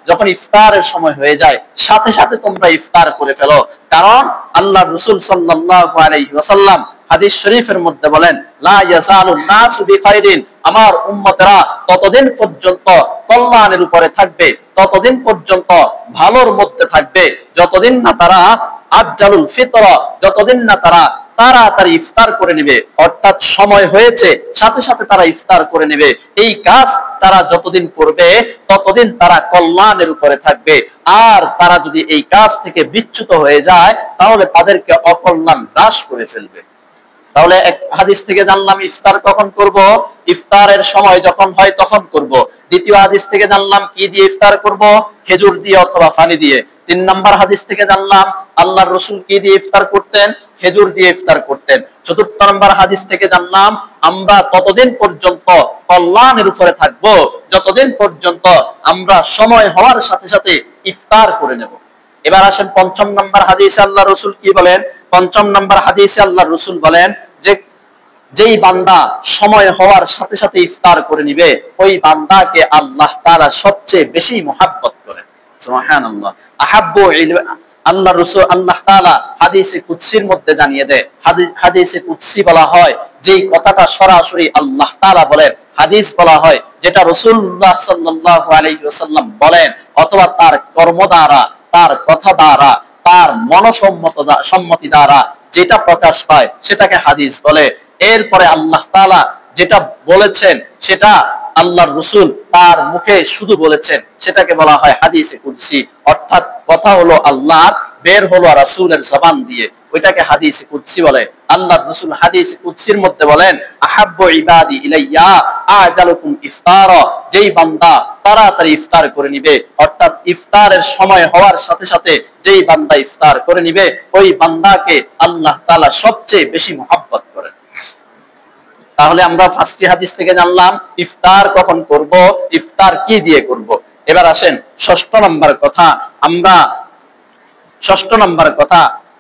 যখন ইফতারের সময় হয়ে যায় সাথে সাথে তোমরা ইফতার করে ফেলো। কারণ আল্লাহর রাসূল সাল্লাল্লাহু আলাইহি ওয়াসাল্লাম হাদিস শরীফের মধ্যে বলেন, লা ইয়াজালুন নাসু বিখাইরিন, আমার উম্মতেরা ততদিন পর্যন্ত কল্যাণের উপরে থাকবে, ততদিন পর্যন্ত ভালোর মধ্যে থাকবে, যতদিন না তারা আজ্জালুল ফিতর, যতদিন না তারা তাড়াতাড়ি ইফতার করে নেবে, অর্থাৎ সময় হয়েছে সাথে সাথে তারা ইফতার করে নেবে। এই কাজ তারা যতদিন করবে ততদিন তারা কল্যাণের উপরে থাকবে। আর তারা যদি এই কাজ থেকে বিচ্যুত হয়ে যায় তাহলে তাদেরকে অকল্যাণ গ্রাস করে ফেলবে। তাহলে এক হাদিস থেকে জানলাম ইফতার কখন করব, ইফতারের সময় যখন হয় তখন করব। দ্বিতীয় হাদিস থেকে জানলাম কি দিয়ে ইফতার করব, খেজুর দিয়ে অথবা পানি দিয়ে। 3 নম্বর হাদিস থেকে জানলাম আল্লাহর রাসূল কি দিয়ে ইফতার করতেন, খেজুর দিয়ে ইফতার করতেন। 4 নম্বর হাদিস থেকে জানলাম আমরা ততদিন পর্যন্ত কল্যাণের উপরে থাকব যতদিন পর্যন্ত আমরা সময় হওয়ার সাথে সাথে ইফতার করে নেব। এবার আসেন 5 নম্বর হাদিসে আল্লাহর রাসূল কি বলেন। 5 নম্বর হাদিসে আল্লাহর রাসূল বলেন যে যেই বান্দা সময় হওয়ার সাথে সাথে ইফতার করে নিবে ওই বান্দাকে আল্লাহ তাআলা সবচেয়ে বেশি মহব্বত করেন। সুবহানাল্লাহ। আহাব্বু আল্লাহ রাসূল আল্লাহ তাআলা হাদিসে কুদসির মধ্যে জানিয়ে দেয়। হাদিসে কুদসি বলা হয় যেই কথাটা সরাসরি আল্লাহ তাআলা বলেন, হাদিস বলা হয় যেটা রাসূলুল্লাহ সাল্লাল্লাহু আলাইহি ওয়াসাল্লাম বলেন অথবা তার কর্ম দ্বারা, তার কথা দ্বারা, তার মনসম্মতি দ্বারা যেটা প্রকাশ পায় সেটাকে হাদিস বলে। এরপরে আল্লাহ তাআলা যেটা বলেছেন সেটা আল্লাহর রাসূল তার মুখে শুধু বলেছেন সেটাকে বলা হয় হাদিসে কুদসি। অর্থাৎ কথা হলো আল্লাহর, বের হলো রাসূলের জবান দিয়ে, ওইটাকে হাদিসে কুদসি বলে। আল্লাহর রাসূল হাদিসে কুদসির মধ্যে বলেন আহাব্বু ইবাদি ইলাইয়া আজালুকুম ইফতারা, যেই বান্দা তাড়াতাড়ি ইফতার করে নিবে, অর্থাৎ ইফতারের সময় হওয়ার সাথে সাথে যেই বান্দা ইফতার করে নিবে ওই বান্দাকে আল্লাহ তাআলা সবচেয়ে বেশি মহব্বত করেন। তাহলে আমরা ফার্স্ট হাদিস থেকে জানলাম ইফতার কখন করব, ইফতার কি দিয়ে করব। এবার আসেন 6 নম্বর কথা।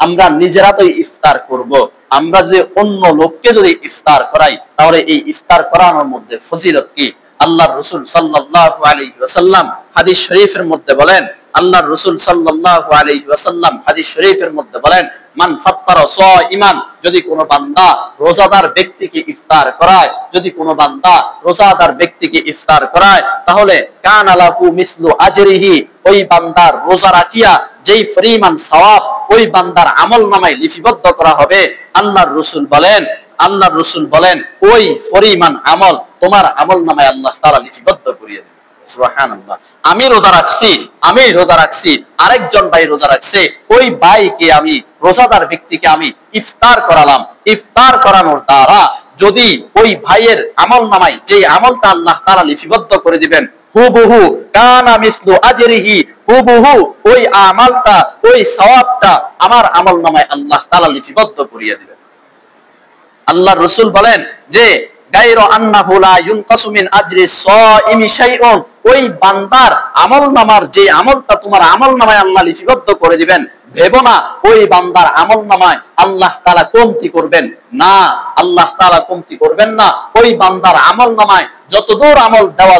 আমরা নিজেরা তো ইফতার করব। আমরা যদি অন্য লোককে যদি ইফতার করাই তাহলে এই ইফতার করানোর মধ্যে ফজিলত কি? আল্লাহর রাসূল সাল্লাল্লাহু আলাইহি ওয়াসাল্লাম হাদিস শরীফের মধ্যে বলেন, আল্লাহর রাসূল সাল্লাল্লাহু আলাইহি ওয়াসাল্লাম হাদিস শরীফের মধ্যে বলেন মান ফাত্তারা সাইমান, যদি কোনো বান্দা রোজাদার ব্যক্তিকে ইফতার করায়, যদি কোনো বান্দা রোজাদার ব্যক্তিকে ইফতার করায় তাহলে কানা লাহু মিসলু আজরিহি, ওই বান্দার রোজা রাখিয়া যেই পরিমাণ সওয়াব ওই বান্দার আমলনামায় লিপিবদ্ধ করা হবে আল্লাহর রাসূল বলেন ওই পরিমাণ আমল তোমার আমলনামায় আল্লাহ তাআলা লিপিবদ্ধ করিয়ে দেন। সুবহানাল্লাহ। আমি রোজা রাখছি, আরেকজন ভাই রোজা রাখছে, ওই ভাইকে আমি রোজাদার ব্যক্তিকে আমি ইফতার করালাম। ইফতার করানোর দ্বারা যদি ওই ভাইয়ের আমলনামায় যে আমলটা আল্লাহ তাআলা লিপিবদ্ধ করে দিবেন হুবহু কানা মিসলু আজরিহি, হুবহু ওই আমলটা, ওই সওয়াবটা আমার আমলনামায় আল্লাহ তাআলা লিপিবদ্ধ করিয়ে দিবেন। আল্লাহর রাসূল বলেন যে গায়রু আন্নাহু লা ইউনকাসু মিন আজরি সাইমি শাইউন, ওই বান্দার আমলনামার যে আমলটা তোমার আমলনামায় আল্লাহ লিপিবদ্ধ করে দিবেন ভেবো না ওই বান্দার আমলনামায় আল্লাহ তাআলা কমতি করবেন না, আল্লাহ তাআলা কমতি করবেন না। ওই বান্দার আমলনামায় যতদূর আমল দেওয়া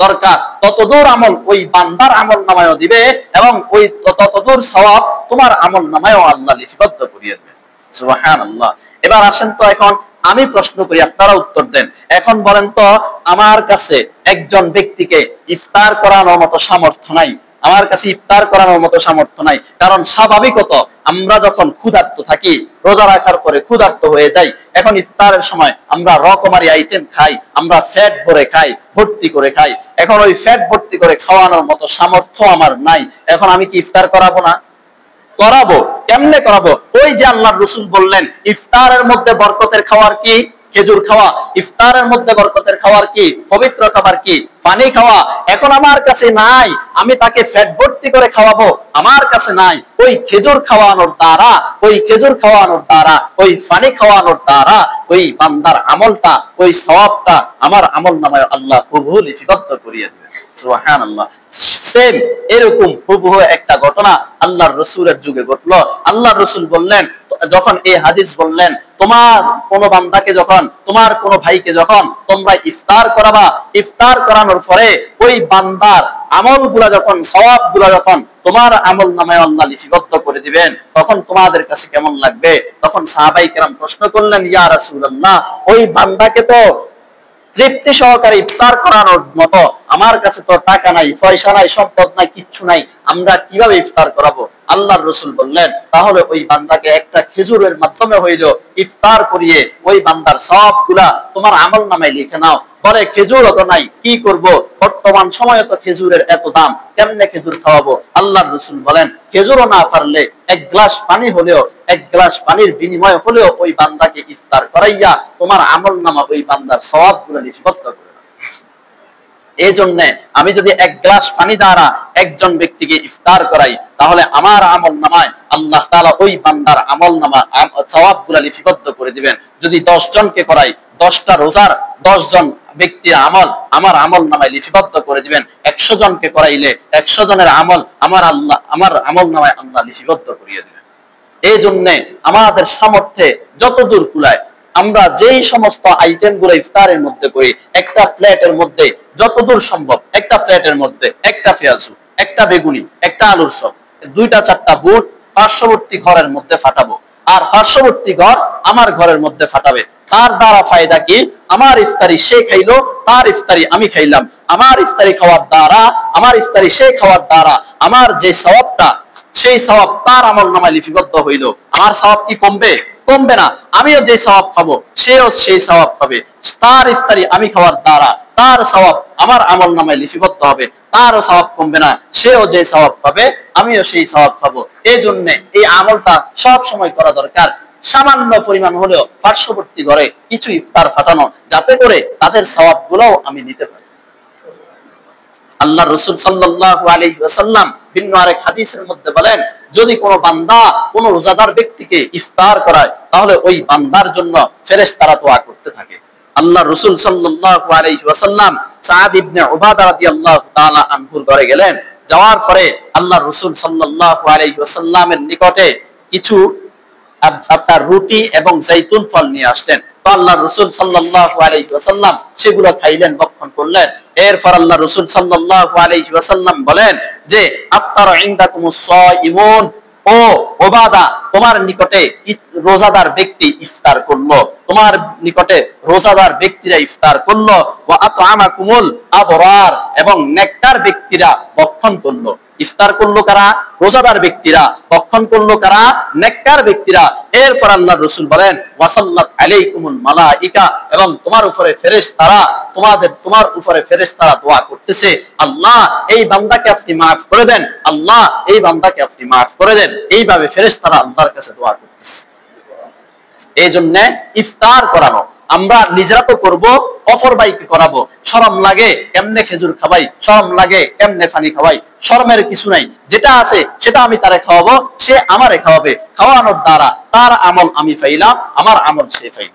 দরকার ততদূর আমল ওই বান্দার আমলনামায়ও দিবে এবং ওই ততদূর সওয়াব তোমার আমলনামায়ও আল্লাহ লিপিবদ্ধ করিয়ে দেবেন। সুবহানাল্লাহ। এবার আসেন তো এখন আমি প্রশ্ন করি, আপনারা উত্তর দেন। এখন বলেন তো আমার কাছে একজন ব্যক্তিকে ইফতার করানোর মতো সামর্থ্য নাই, আমার কাছে ইফতার করানোর মতো সামর্থ্য নাই। কারণ স্বাভাবিকত আমরা যখন ক্ষুধার্ত থাকি, রোজা রাখার পরে ক্ষুধার্ত হয়ে যাই, এখন ইফতারের সময় আমরা রকমারি আইটেম খাই, আমরা ফ্যাট ভরে খাই, ভর্তি করে খাই। এখন ওই ফ্যাট ভর্তি করে খাওয়ানোর মতো সামর্থ্য আমার নাই, এখন আমি কি ইফতার করাবো না? করাবো। কেমনে করাবো? ওই যে আল্লাহর রাসূল বললেন ইফতারের মধ্যে বরকতের খাবার কি? খেজুর খাওয়া। ইফতারের মধ্যে বরকতের খাবার কি? পবিত্র খাবার কি? পানি খাওয়া। এখন আমার কাছে নাই, আমি তাকে ফ্যাট ভর্তি করে খাওয়াবো, আমার কাছে নাই। ওই খেজুর খাওয়ানোর দ্বারা, ওই পানি খাওয়ানোর দ্বারা ওই বান্দার আমলটা, ওই সওয়াবটা আমার আমলনামায় আল্লাহ হুবহু লিপিবদ্ধ করিয়ে দেবে। সুবহানাল্লাহ। সেম এরকম হুবহু একটা ঘটনা আল্লাহর রাসূলের যুগে ঘটলো। আল্লাহর রাসূল বললেন, যখন এই হাদিস বললেন তোমার কোন বান্দাকে যখন, তোমার কোন ভাইকে যখন তোমরা ইফতার করাবা, ইফতার করানোর পরে ওই বান্দার আমলগুলা যখন, সওয়াবগুলা যখন তোমার আমল নামায় আল্লাহ লিপিবদ্ধ করে দিবেন, তখন তোমাদের কাছে কেমন লাগবে? তখন সাহাবায়ে কেরাম প্রশ্ন করলেন, ইয়া রাসূলুল্লাহ, ওই বান্দাকে তো তৃপ্তি সহকারে ইফতার করানোর মতো আমার কাছে তো টাকা নাই, পয়সা নাই, সম্পদ নাই, কিচ্ছু নাই, আমরা কিভাবে ইফতার করাবো? আল্লাহর রাসূল বললেন, তাহলে ওই বান্দাকে একটা খেজুরের মাধ্যমে হইল ইফতার করিয়ে ওই বান্দার সবগুলা তোমার আমল নামায় লিখে নাও। বলে খেজুর তো নাই, কি করব? বর্তমান সময়ে তো খেজুরের এত দাম, কেমনে খেজুর খাওয়াবো? আল্লাহর রাসূল বলেন, খেজুরও না পারলে এক গ্লাস পানি হলেও, এক গ্লাস পানির বিনিময় হলেও ওই বান্দাকে ইফতার করাইয়া তোমার আমল নামা ওই বান্দার সওয়াবগুলো লিপিবদ্ধ করে। এই জন্য আমি যদি এক গ্লাস পানি দ্বারা একজন ব্যক্তিকে ইফতার করাই, তাহলে আমার আমল নামায় আল্লাহ তাআলা ওই বান্দার আমল নামা সওয়াবগুলো লিপিবদ্ধ করে দিবেন। যদি 10 জনকে করাই, 10টা রোজার 10 জন ব্যক্তির আমল আমার আমল নামায় লিপিবদ্ধ করে দিবেন। 100 জনকে করাইলে 100 জনের আমল আমার আমল নামায় আল্লাহ লিপিবদ্ধ করিয়ে দিবেন। এই জন্য আমাদের সামর্থ্যে যতদূর কুলায় আমরা যেই সমস্ত আইটেম গুলো ইফতারের মধ্যে করি, একটা প্লেটের মধ্যে যতদূর সম্ভব, একটা প্লেটের মধ্যে একটা পেঁয়াজু, একটা বেগুনি, একটা আলুর চপ, 2টা 4টা বুট পার্শ্ববর্তী ঘরের মধ্যে ফাটাবো, আর পার্শ্ববর্তী ঘর আমার ঘরের মধ্যে ফাটাবে। তার দ্বারা ফায়দা কি? আমার ইফতারি সে খাইলো, তার ইফতারি আমি খাইলাম। আমার ইফতারি খাওয়ার দ্বারা, আমার ইফতারি সে খাওয়ার দ্বারা আমার যে সওয়াবটা, সেই সওয়াব তার আমল নামায় লিপিবদ্ধ হইল। আমার সওয়াব কি কমবে? কমবে না। আমিও যে সওয়াব পাবো, সেও সেই সওয়াব পাবে। তার ইফতারি আমি খাওয়ার দ্বারা তার সওয়াব আমার আমল নামায় লিপিবদ্ধ হবে, তারও সওয়াব কমবে না। সেও যে সওয়াব পাবে, আমিও সেই সওয়াব পাবো। এই জন্য এই আমলটা সব সময় করা দরকার। সামান্য পরিমাণ হলেও পার্শ্ববর্তী ঘরে কিছু ইফতার ফাটানো, যাতে করে তাদের সওয়াবগুলোও আমি নিতে পারি। আল্লাহর রাসূল সাল্লাল্লাহু আলাইহি ওয়াসাল্লাম ভিন্ন আরেক হাদিসের মধ্যে বলেন, যদি কোনো বান্দা কোনো রোজাদার ব্যক্তিকে ইফতার করায়, তাহলে ওই বান্দার জন্য ফেরেশতারা দোয়া করতে থাকে। আল্লাহর রাসূল সাল্লাল্লাহু আলাইহি ওয়াসাল্লাম সাদ ইবনে উবাদা রাদিয়াল্লাহু তাআলা আনহুর ঘরে গেলেন। যাওয়ার পরে আল্লাহর রাসূল সাল্লাল্লাহু আলাইহি ওয়াসাল্লামের নিকটে কিছু আপনার রুটি এবং জাইতুন ফল নিয়ে আসলেন। তো আল্লাহর রাসূল সাল্লাল্লাহু আলাইহি ওয়াসাল্লাম সেগুলো খাইলেন, ভক্ষণ করলেন। এরপর আল্লাহর রাসূল সাল্লাল্লাহু আলাইহি ওয়াসাল্লাম বলেন যে, আফতারা ইনদাকুমুস সাইমুন, ও ওবাদা, তোমার নিকটে রোজাদার ব্যক্তি ইফতার করলো, তোমার নিকটে রোজাদার ব্যক্তিরা ইফতার করলো। ওয়া আতআমাকুমুল আবরার, এবং নেককার ব্যক্তিরা ভক্ষণ করলো। ইফতার করলো কারা? রোজাদার ব্যক্তিরা। ভক্ষণ করলো কারা? নেককার ব্যক্তিরা। এরপর আল্লাহর রাসূল বলেন, ওয়াসাল্লাত আলাইকুমুল মালাইকা, এবং তোমার উপরে ফেরেশতারা, তোমার উপরে ফেরেশতারা দোয়া করতেছে, আল্লাহ এই বান্দাকে আপনি maaf করে দেন, আল্লাহ এই বান্দাকে আপনি maaf করে দেন। এইভাবে ফেরেশতারা আল্লাহর কাছে দোয়া করতেছে। এই জন্য ইফতার করানো আমরা নিজেরা তো করবো, অপর ভাইকে করাবো। শরম লাগে কেমনে খেজুর খাওয়াই, শরম লাগে কেমনে পানি খাওয়াই, শরমের কিছু নাই। যেটা আছে সেটা আমি তারে খাওয়াবো, সে আমারে খাওয়াবে। খাওয়ানোর দ্বারা তার আমল আমি পাইলাম, আমার আমল সে পাইল।